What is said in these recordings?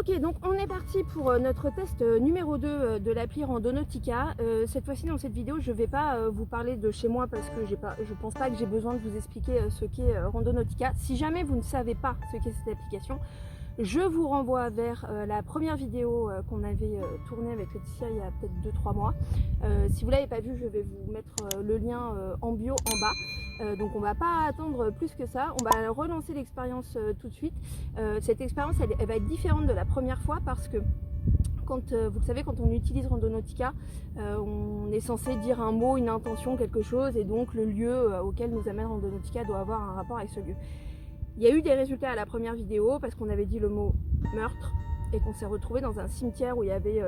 Ok, donc on est parti pour notre test numéro 2 de l'appli Randonautica. Cette fois-ci dans cette vidéo je ne vais pas vous parler de chez moi parce que je pense pas que j'ai besoin de vous expliquer ce qu'est Randonautica. Si jamais vous ne savez pas ce qu'est cette application, je vous renvoie vers la première vidéo qu'on avait tournée avec Laetitia il y a peut-être 2-3 mois. Si vous ne l'avez pas vue, je vais vous mettre le lien en bio en bas. Donc on ne va pas attendre plus que ça, on va relancer l'expérience tout de suite. Cette expérience elle va être différente de la première fois parce que quand, vous le savez, quand on utilise Randonautica, on est censé dire un mot, une intention, quelque chose, et donc le lieu auquel nous amène Randonautica doit avoir un rapport avec ce lieu. Il y a eu des résultats à la première vidéo parce qu'on avait dit le mot meurtre et qu'on s'est retrouvé dans un cimetière où il y avait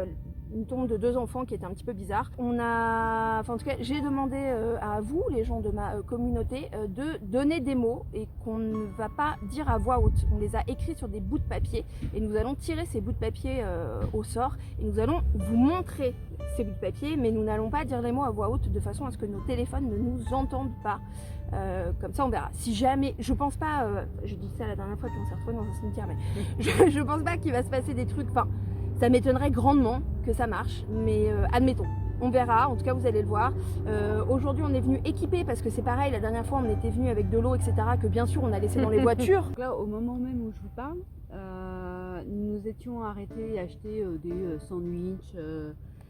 une tombe de 2 enfants qui était un petit peu bizarre. En tout cas, j'ai demandé à vous, les gens de ma communauté, de donner des mots et qu'on ne va pas dire à voix haute. On les a écrits sur des bouts de papier et nous allons tirer ces bouts de papier au sort et nous allons vous montrer ces bouts de papier, mais nous n'allons pas dire les mots à voix haute de façon à ce que nos téléphones ne nous entendent pas. Comme ça on verra. Si jamais, je pense pas, je dis ça la dernière fois qu'on s'est retrouvé dans un cimetière, mais je pense pas qu'il va se passer des trucs, enfin ça m'étonnerait grandement que ça marche, mais admettons, on verra, en tout cas vous allez le voir. Aujourd'hui on est venu équipé parce que c'est pareil, la dernière fois on était venu avec de l'eau, etc., que bien sûr on a laissé dans les voitures. Donc là, au moment même où je vous parle, nous étions arrêtés et acheté des sandwichs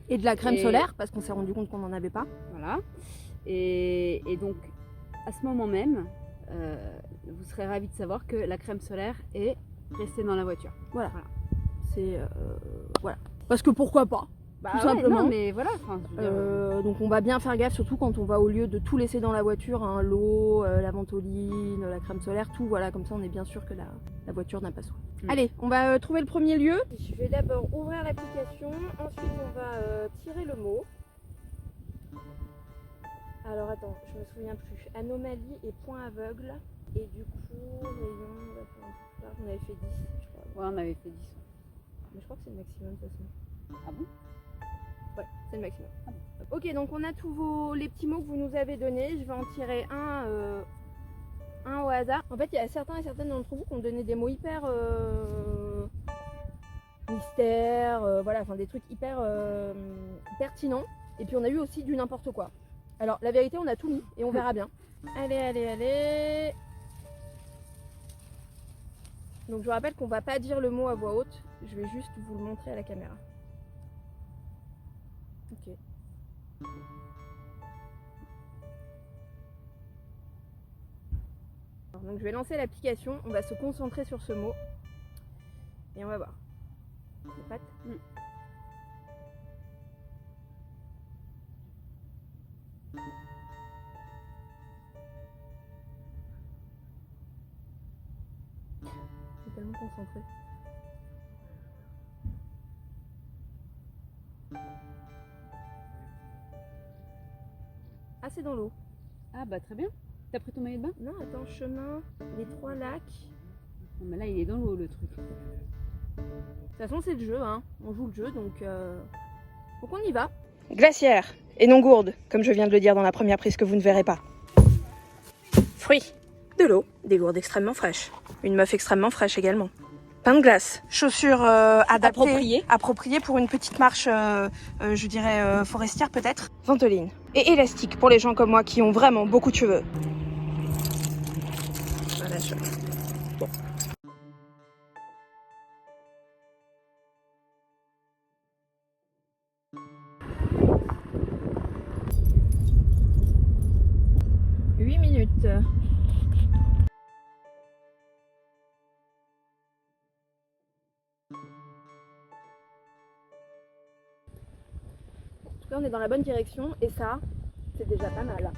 Et de la crème solaire parce qu'on s'est rendu compte qu'on n'en avait pas. Voilà. Et donc à ce moment même, vous serez ravis de savoir que la crème solaire est restée dans la voiture. Voilà. C'est voilà. Parce que pourquoi pas, tout simplement. Non, mais voilà. Donc on va bien faire gaffe, surtout quand on va au lieu de tout laisser dans la voiture, hein, l'eau, la ventoline, la crème solaire, tout. Voilà, comme ça on est bien sûr que la voiture n'a pas soin. Allez, on va trouver le premier lieu. Je vais d'abord ouvrir l'application, ensuite on va tirer le mot. Alors attends, je me souviens plus. Anomalie et point aveugle. Et du coup, rayon, on avait fait 10, je crois. Ouais, on avait fait 10. Mais je crois que c'est le maximum de toute façon. Ah bon? Ouais, c'est le maximum. Ah bon. Ok, donc on a tous les petits mots que vous nous avez donnés. Je vais en tirer un au hasard. En fait, il y a certains et certaines d'entre vous qui ont donné des mots hyper mystères, voilà, enfin des trucs hyper pertinents. Et puis on a eu aussi du n'importe quoi. Alors la vérité, on a tout mis et on verra bien. Allez, allez, allez. Donc je vous rappelle qu'on va pas dire le mot à voix haute. Je vais juste vous le montrer à la caméra. Ok. Donc je vais lancer l'application. On va se concentrer sur ce mot. Et on va voir. T'es prête? Tellement concentré. Ah, c'est dans l'eau. Ah bah très bien. T'as pris ton maillot de bain? Non, attends, chemin, les 3 lacs. Non, mais là il est dans l'eau le truc. De toute façon c'est le jeu, hein. On joue le jeu, donc on y va. Glacière et non gourde, comme je viens de le dire dans la première prise que vous ne verrez pas. Fruits, de l'eau, des gourdes extrêmement fraîches. Une meuf extrêmement fraîche également. Pain de glace, chaussures adaptées, appropriées pour une petite marche, je dirais forestière peut-être. Ventoline et élastique pour les gens comme moi qui ont vraiment beaucoup de cheveux. Voilà, bon. Huit minutes. En tout cas, on est dans la bonne direction et ça, c'est déjà pas mal.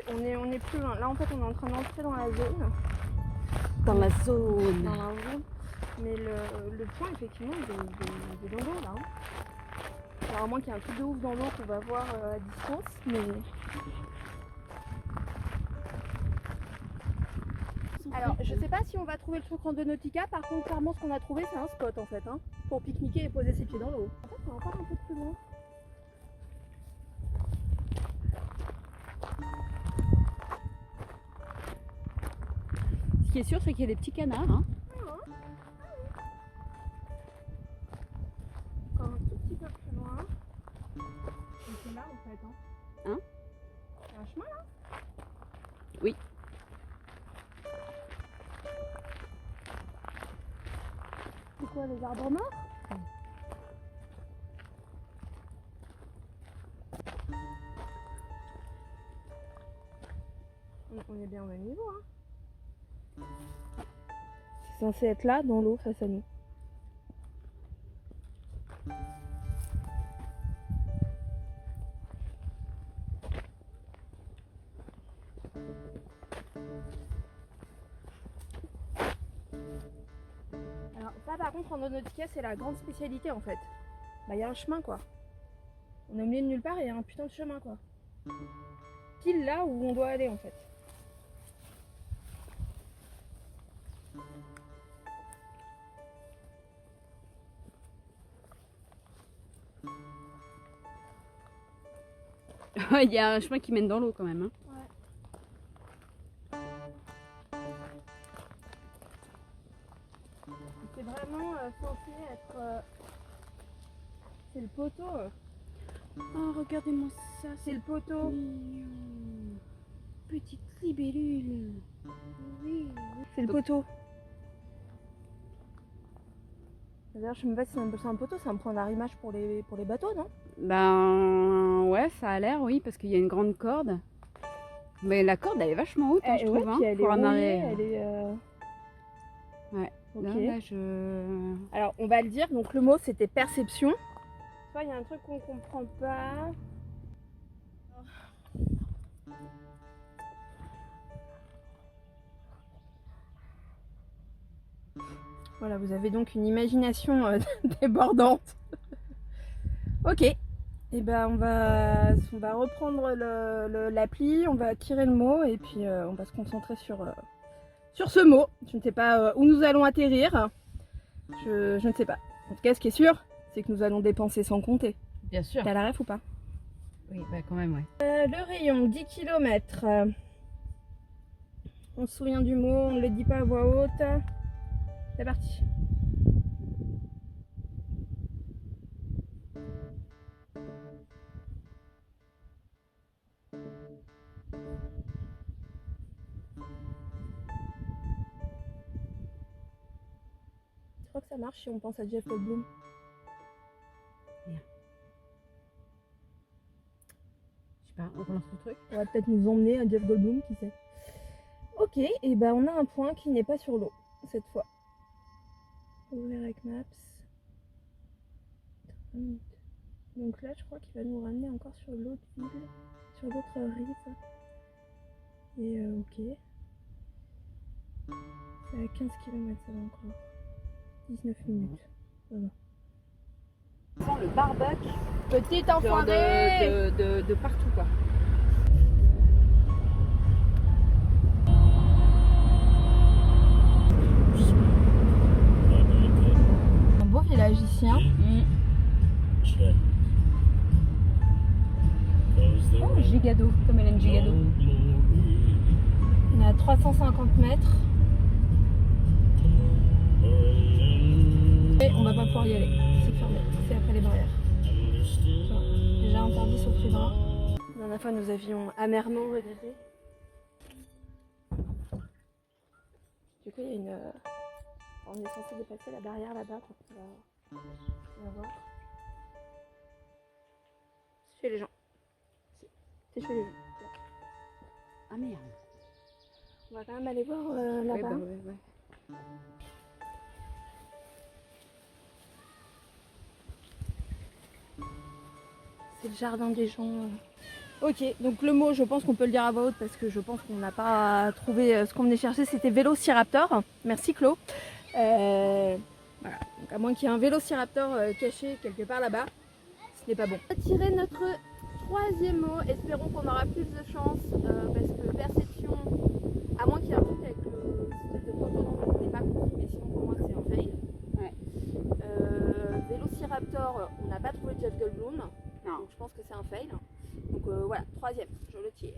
On est plus loin. Là, en fait, on est en train d'entrer dans la zone. Dans la zone. Dans la zone. Mais le point, effectivement, il est dans l'eau, là. Hein. Alors, à moins qu'il y ait un truc de ouf dans l'eau qu'on va voir à distance, mais... Alors, je sais pas si on va trouver le truc Randonautica, par contre, clairement, ce qu'on a trouvé, c'est un spot, en fait, hein, pour pique-niquer et poser ses pieds dans l'eau. En fait, c'est encore un peu plus loin. qui est sûr, c'est qu'il y a des petits canards. Hein. Encore un tout petit peu plus loin. C'est là en fait. Hein? C'est un chemin là? Oui. C'est quoi, les arbres morts? On est bien au même niveau. Hein. C'est censé être là, dans l'eau, face à nous. Alors ça par contre en Randonautica c'est la grande spécialité en fait. Bah il y a un chemin quoi. On est au milieu de nulle part et il y a un putain de chemin quoi. Pile là où on doit aller en fait. Il y a un chemin qui mène dans l'eau quand même. Hein. C'est vraiment censé être... C'est le poteau. Oh, regardez-moi ça. C'est le poteau. Mignon. Petite libellule. Oui. C'est le poteau. D'ailleurs je sais même pas si c'est un poteau, c'est un point d'arrimage pour les bateaux, non? Ben ouais, ça a l'air, oui, parce qu'il y a une grande corde. Mais la corde, elle est vachement haute, je trouve. Hein, elle pour est amarrer. rouillée, elle est... Ouais. Ok. Là, je... Alors, on va le dire, donc le mot c'était perception. Soit il y a un truc qu'on comprend pas. Voilà, vous avez donc une imagination débordante. Ok. Et ben on va reprendre l'appli, on va tirer le mot et puis on va se concentrer sur ce mot. Je ne sais pas où nous allons atterrir. Je ne sais pas. En tout cas, ce qui est sûr, c'est que nous allons dépenser sans compter. Bien sûr. T'as la ref ou pas? Oui, bah quand même, ouais. Le rayon, 10 km. On se souvient du mot, on ne le dit pas à voix haute. C'est parti. Je crois que ça marche si on pense à Jeff Goldblum. Bien. Je sais pas, on relance le truc. On va peut-être nous emmener à Jeff Goldblum, qui sait. Ok, et ben on a un point qui n'est pas sur l'eau, cette fois. Ouvrir avec Maps. 30 minutes. Donc là, je crois qu'il va nous ramener encore sur l'autre ville, sur l'autre rive. Et ok. C'est à 15 km, ça va encore. 19 minutes. Voilà. On sent le barbecue Petit genre enfoiré de partout, quoi. Un beau village ici, hein. Oh, Gigado, comme Hélène Gigado. On est à 350 mètres. Et on va pas pouvoir y aller. C'est fermé. C'est après les barrières. Enfin, déjà interdit sur Tribras. La dernière fois, nous avions amèrement regretté. Du coup, il y a une... On est censé dépasser la barrière là-bas. On va voir. C'est chez les gens. C'est chez les gens. Ah merde. On va quand même aller voir Ouais, là-bas. bah, ouais. C'est le jardin des gens. Ok, donc le mot, je pense qu'on peut le dire à voix haute parce que je pense qu'on n'a pas trouvé ce qu'on venait chercher. C'était Vélociraptor. Merci Clo. Voilà. Donc à moins qu'il y ait un Vélociraptor caché quelque part là-bas, ce n'est pas bon. On va tirer notre troisième mot. Espérons qu'on aura plus de chance parce que perception, à moins qu'il y ait un truc avec le système de protonant, on n'est pas compris, mais sinon pour moi c'est un fail. Ouais. Vélociraptor, on n'a pas trouvé Jeff Goldblum. Non. Donc je pense que c'est un fail. Donc voilà, troisième, je le tire.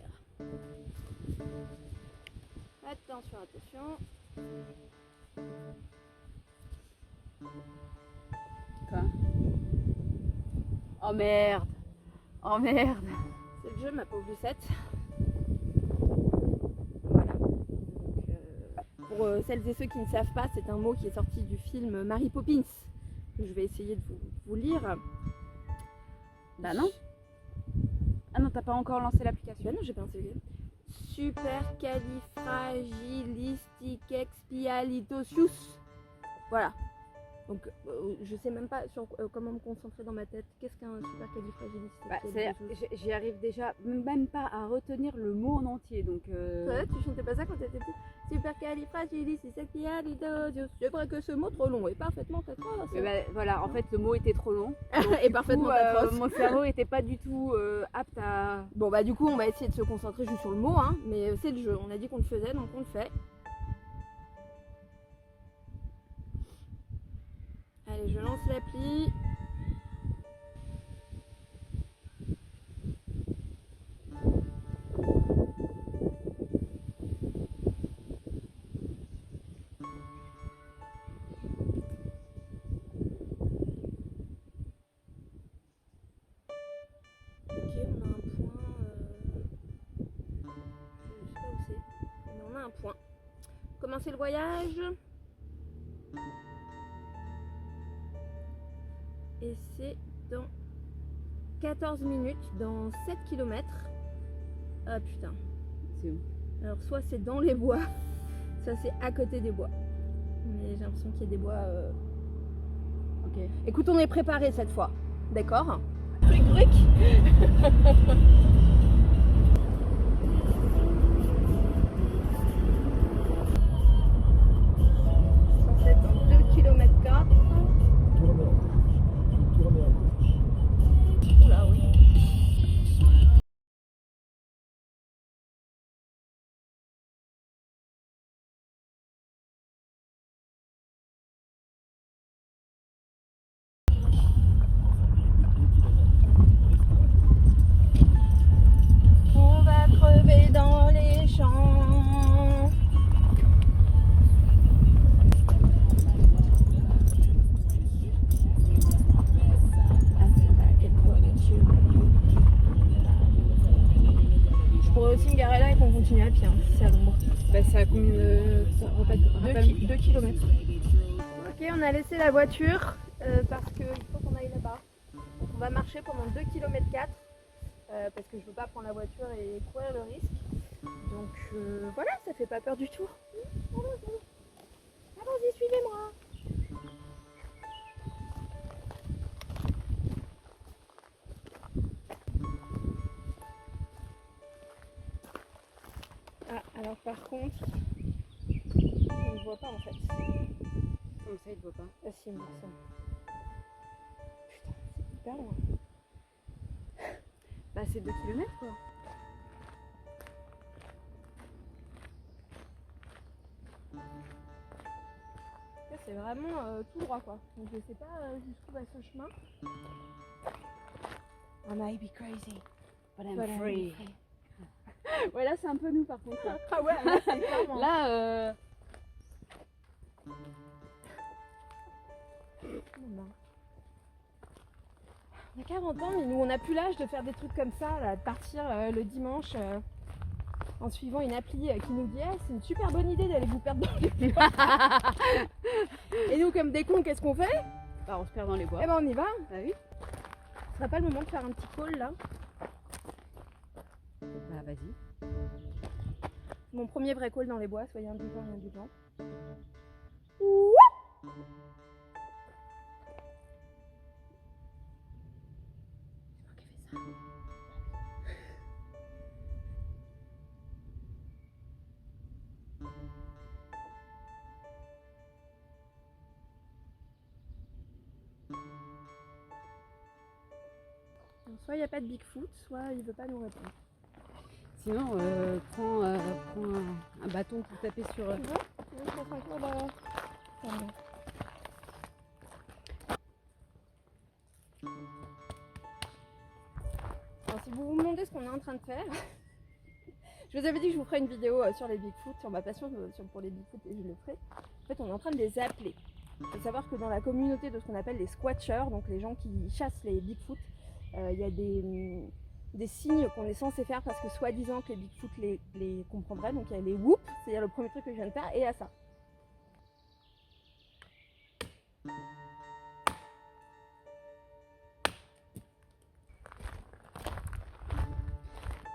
Attention, attention. Quoi? Oh merde! Oh merde! C'est le jeu, ma pauvre Lucette. Voilà. Donc, pour celles et ceux qui ne savent pas, c'est un mot qui est sorti du film Mary Poppins. Je vais essayer de vous lire. Bah non. Ah non, t'as pas encore lancé l'application. Bah non, j'ai pas installé. Supercalifragilisticexpialidocious. Voilà. Donc je sais même pas sur comment me concentrer dans ma tête. Qu'est-ce qu'un supercalifragilisticexpialidocious? J'y arrive déjà même pas à retenir le mot en entier. Donc Ouais, tu chantais pas ça quand t'étais petite? Supercalifragilisticexpialidocious. C'est vrai que ce mot trop long est parfaitement atroce. mais bah, voilà, en fait le mot était trop long. Et parfaitement atroce. Mon cerveau était pas du tout apte à. Bon bah du coup on va essayer de se concentrer juste sur le mot, hein. Mais c'est le jeu. On a dit qu'on le faisait, donc on le fait. Allez, je lance l'appli. Ok, on a un point. Je sais pas où c'est, mais on a un point. Commencer le voyage. Et c'est dans 14 minutes, dans 7 km. Ah putain. C'est où? Alors soit c'est dans les bois, soit c'est à côté des bois. Mais j'ai l'impression qu'il y a des bois. Ok. Écoute, on est préparé cette fois. D'accord? Truc truc. Censé être dans 2 km 4. Oula oui. On va crever dans les champs. Je pourrais aussi me garer là et qu'on continue à pied, hein, si c'est à l'ombre. Bah ça a combien de. 2 km. Ok, on a laissé la voiture parce qu'il faut qu'on aille là-bas. Donc on va marcher pendant 2 km 4 parce que je veux pas prendre la voiture et courir le risque. Donc voilà, ça fait pas peur du tout. Allons-y, suivez-moi. Ah, alors par contre, on ne voit pas en fait. Comme ça, il te voit pas. Ah si, moi ça. Putain, c'est hyper loin. Bah c'est 2 km quoi. Là, c'est vraiment tout droit quoi. Donc je sais pas jusqu'où va ce chemin. I might be crazy, But I'm but I'm free. free. Ouais là c'est un peu nous par contre. Là, Ah ouais, là, c'est clairement. là Non. On a 40 ans, mais nous on n'a plus l'âge de faire des trucs comme ça, là, de partir le dimanche en suivant une appli qui nous dit c'est une super bonne idée d'aller vous perdre dans les bois. Et nous, comme des cons, qu'est-ce qu'on fait? bah, on se perd dans les bois. Eh ben on y va. Bah oui. Ce serait pas le moment de faire un petit call là? Bah vas-y. Mon premier vrai call dans les bois, soyez indulgents et indulgents. C'est quoi qui fait ça? Donc, soit il n'y a pas de Bigfoot, soit il veut pas nous répondre. Sinon, prends un bâton pour taper sur. Tu veux? Tu veux que je fasse un tour derrière? Pardon. Alors, si vous vous demandez ce qu'on est en train de faire, Je vous avais dit que je vous ferais une vidéo sur les Bigfoot, sur ma passion pour les Bigfoot, et je le ferai. En fait, on est en train de les appeler. Il faut savoir que dans la communauté de ce qu'on appelle les squatchers, donc les gens qui chassent les Bigfoot, il y a des signes qu'on est censé faire parce que soi-disant que les Bigfoot les comprendraient. Donc il y a les whoops, c'est-à-dire le premier truc que je viens de faire, et à ça.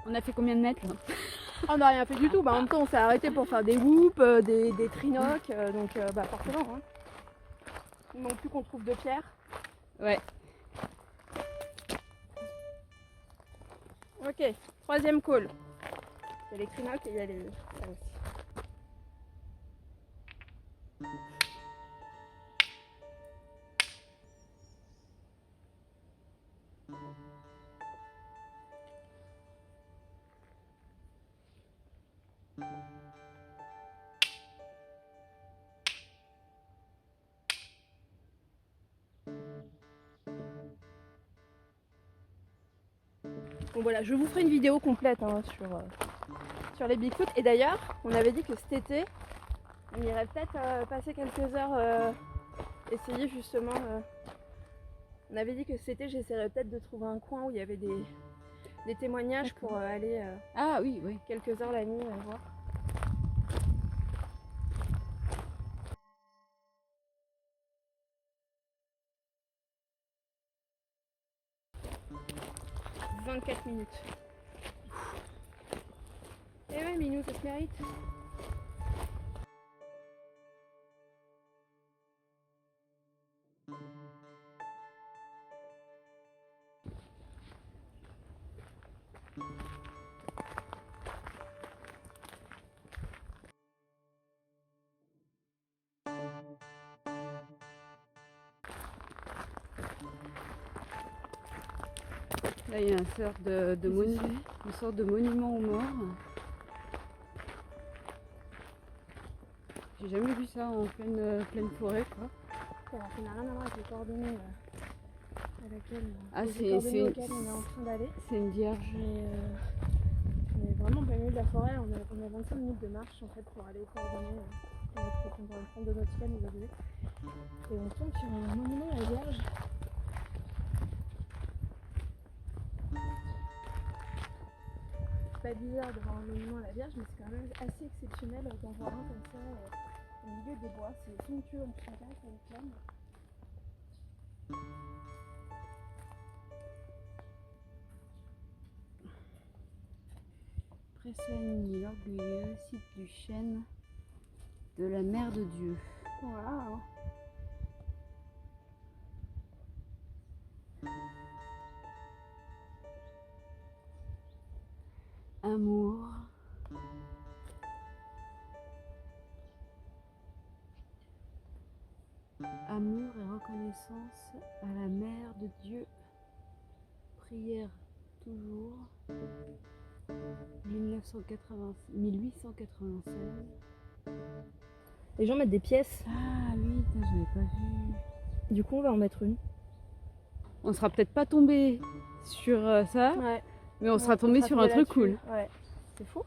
On a fait combien de mètres là? On n'a rien fait du tout, en même temps on s'est arrêté pour faire des whoops, des trinocs, donc forcément. Hein. Non plus qu'on trouve de pierre. Ouais. Ok, troisième call. Il y a les trinocs et il y a les... ça aussi. Bon voilà, je vous ferai une vidéo complète hein, sur les Bigfoot. Et d'ailleurs, on avait dit que cet été, on irait peut-être passer quelques heures, essayer justement... on avait dit que cet été, j'essaierais peut-être de trouver un coin où il y avait des témoignages pour aller Ah oui, oui. quelques heures la nuit voir. « 24 minutes. Et ouais, Minou, ça se mérite. Là, il y a une sorte de monument aux morts. J'ai jamais vu ça en pleine forêt, quoi. Alors, ça n'a rien à voir avec les coordonnées Ah, auxquelles on est en train d'aller. C'est une vierge. Mais on est vraiment au milieu de la forêt. On a 25 minutes de marche en fait pour aller aux coordonnées. Notre centre de nautica nous a donné. Et on tombe sur un monument à la Vierge. C'est pas bizarre de voir un monument à la Vierge, mais c'est quand même assez exceptionnel d'en voir un comme ça au milieu des bois. C'est somptueux en tout cas, ça me flamme. Pressenny, l'orgueilleux site du chêne de la Mère de Dieu. Waouh! Amour. Amour et reconnaissance à la Mère de Dieu. Prière toujours. 1896. Les gens mettent des pièces. Ah oui, j'avais pas vu. Du coup, on va en mettre une. On sera peut-être pas tombé sur ça, Ouais. mais on sera tombé sur un truc cool. Ouais, c'est fou.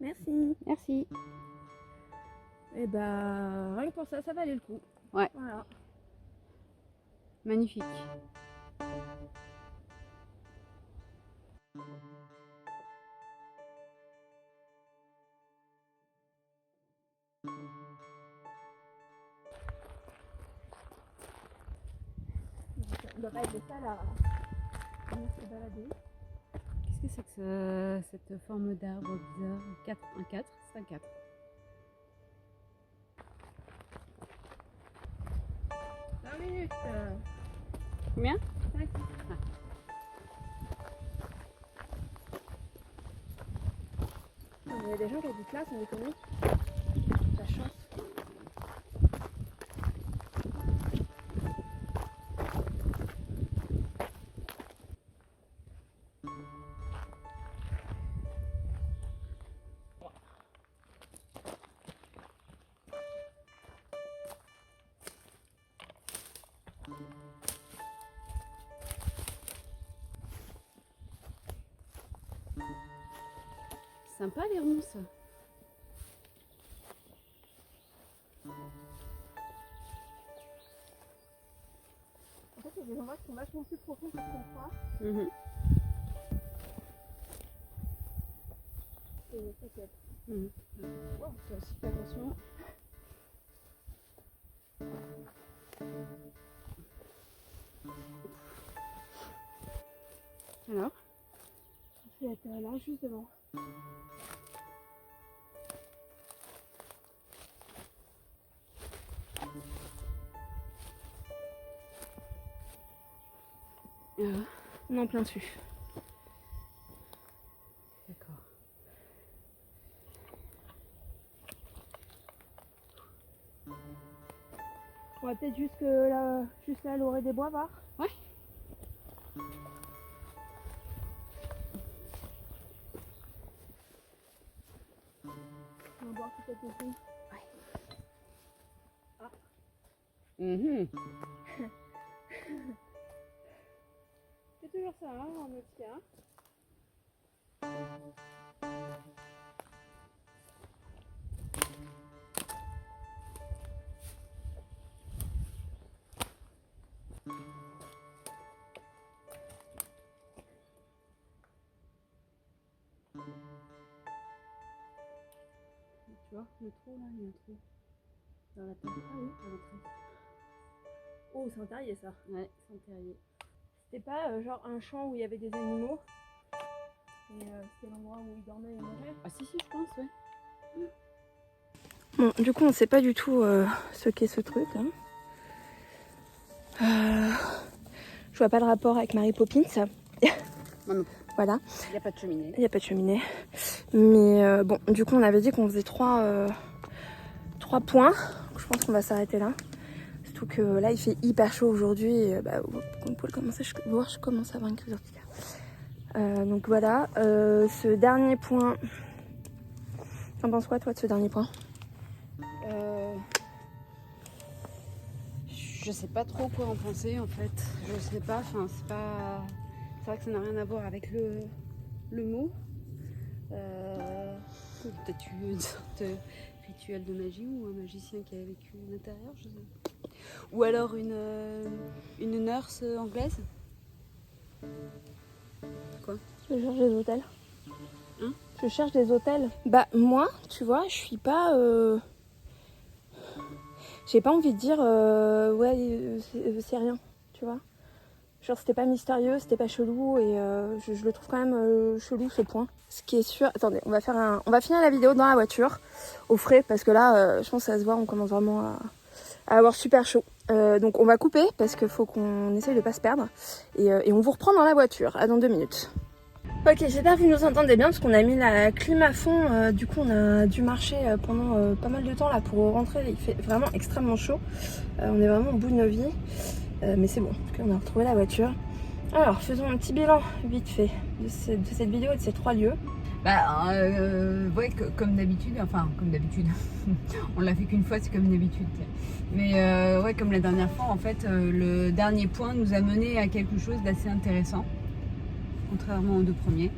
Merci. Merci. Et bah, rien que pour ça, ça valait le coup. Ouais. Voilà. Magnifique. On doit pas être ça là. On va se balader. Qu'est-ce que c'est que cette forme d'arbre bizarre? Un 4, c'est un 4. Minutes. Combien? 5. Il y a des gens qui habitent là, sans déconner. La chance. sympa les ronces. En fait, il y a des endroits qui sont vachement plus profonds que ce qu'on croit. Et t'inquiète. Wow, fais aussi attention. Alors, Je vais être là, juste devant. On est en plein dessus. d'accord. On va peut-être juste là, à l'orée des bois, voir. Ouais. On va voir peut-être aussi. C'est toujours ça, hein, en Nautica. Tu vois, le trou là, il y a un trou. Dans la terre. Ah oui, à l'entrée. Oh, c'est un terrier ça. Ouais, c'est un terrier. C'était pas genre un champ où il y avait des animaux. Et c'était l'endroit où ils dormaient et mangeaient. Ah si, je pense, ouais. Bon, du coup, on sait pas du tout ce qu'est ce truc. Hein. Je vois pas le rapport avec Mary Poppins. Moi non. Voilà. Il n'y a pas de cheminée. Il n'y a pas de cheminée. Mais bon, du coup, on avait dit qu'on faisait 3 points. Donc, je pense qu'on va s'arrêter là. Surtout que là, il fait hyper chaud aujourd'hui. Bah, comme vous pouvez commencer à voir, je commence à avoir une crise d'urticaire. Donc voilà. Ce dernier point. T'en penses quoi, toi, de ce dernier point? Je sais pas trop quoi en penser en fait. Je sais pas, enfin c'est pas. C'est vrai que ça n'a rien à voir avec le mot. Peut-être une sorte de rituel de magie ou un magicien qui a vécu à l'intérieur, je sais pas. Ou alors une nurse anglaise. Quoi? Je cherche des hôtels. Hein? Je cherche des hôtels. Bah moi, tu vois, je suis pas... J'ai pas envie de dire ouais c'est rien, tu vois. Genre c'était pas mystérieux, c'était pas chelou et je le trouve quand même chelou ce point. Ce qui est sûr, attendez, on va finir la vidéo dans la voiture au frais parce que là je pense que ça se voit, on commence vraiment à avoir super chaud. Donc on va couper parce qu'il faut qu'on essaye de pas se perdre et on vous reprend dans la voiture. À dans 2 minutes. Ok, j'espère que vous nous entendez bien parce qu'on a mis la clim à fond, du coup on a dû marcher pendant pas mal de temps là pour rentrer, il fait vraiment extrêmement chaud, on est vraiment au bout de nos vies, mais c'est bon, en tout cas on a retrouvé la voiture. Alors faisons un petit bilan vite fait de cette vidéo et de ces 3 lieux. Bah ouais, comme d'habitude, on l'a fait qu'une fois, c'est comme d'habitude. Mais ouais, comme la dernière fois, en fait, le dernier point nous a mené à quelque chose d'assez intéressant. Contrairement aux 2 premiers.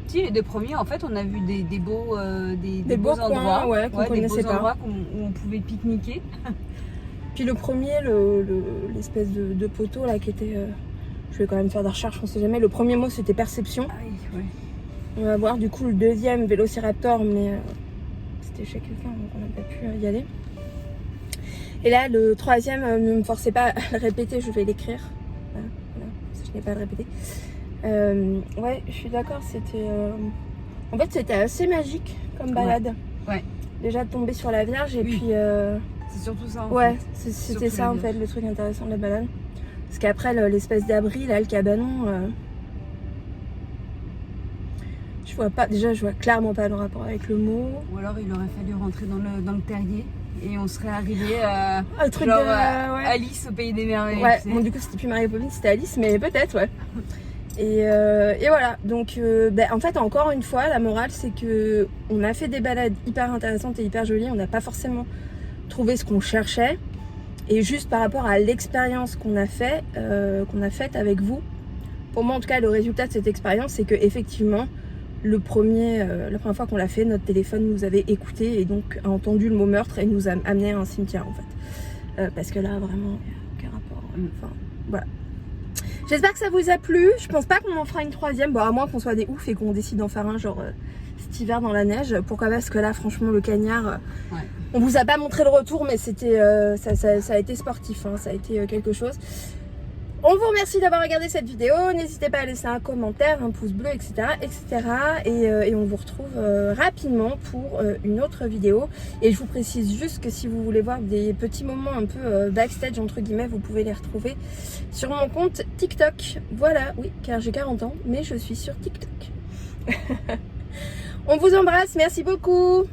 Si, les 2 premiers, en fait, on a vu des beaux endroits, ouais, qu'on connaissait pas. Endroits où on pouvait pique-niquer. Puis le premier, l'espèce de poteau là qui était... je vais quand même faire des recherches, on sait jamais. Le premier mot c'était perception. Ah oui, ouais. On va voir du coup le deuxième, Vélociraptor, mais c'était chez quelqu'un donc on n'a pas pu y aller. Et là, le troisième, ne me forcez pas à le répéter, je vais l'écrire. Voilà, je n'ai pas à le répéter. Ouais, je suis d'accord, c'était... En fait, c'était assez magique comme balade. Ouais. Déjà de tomber sur la Vierge et puis... C'est surtout ça. Ouais, c'était ça en fait le truc intéressant de la balade. Parce qu'après, l'espèce d'abri, là, le cabanon... je vois pas, déjà, je vois clairement pas le rapport avec le mot. Ou alors, il aurait fallu rentrer dans le terrier. Et on serait arrivé truc genre ouais. Alice au pays des merveilles. Ouais, bon du coup c'était plus Mary Poppins, c'était Alice, mais peut-être ouais. Et voilà, donc en fait encore une fois la morale c'est que on a fait des balades hyper intéressantes et hyper jolies, on n'a pas forcément trouvé ce qu'on cherchait. Et juste par rapport à l'expérience qu'on a faite avec vous, pour moi en tout cas le résultat de cette expérience c'est que effectivement la première fois qu'on l'a fait, notre téléphone nous avait écouté et donc a entendu le mot meurtre et nous a amené à un cimetière en fait. Parce que là vraiment, il n'y a aucun rapport. Enfin, voilà. J'espère que ça vous a plu. Je pense pas qu'on en fera une troisième. Bon, à moins qu'on soit des oufs et qu'on décide d'en faire un genre cet hiver dans la neige. Pourquoi pas? Parce que là, franchement, le cagnard, on vous a pas montré le retour, mais c'était, ça a été sportif, hein, ça a été quelque chose. On vous remercie d'avoir regardé cette vidéo. N'hésitez pas à laisser un commentaire, un pouce bleu, etc. etc. Et on vous retrouve rapidement pour une autre vidéo. Et je vous précise juste que si vous voulez voir des petits moments un peu backstage, entre guillemets, vous pouvez les retrouver sur mon compte TikTok. Voilà, oui, car j'ai 40 ans, mais je suis sur TikTok. On vous embrasse, merci beaucoup.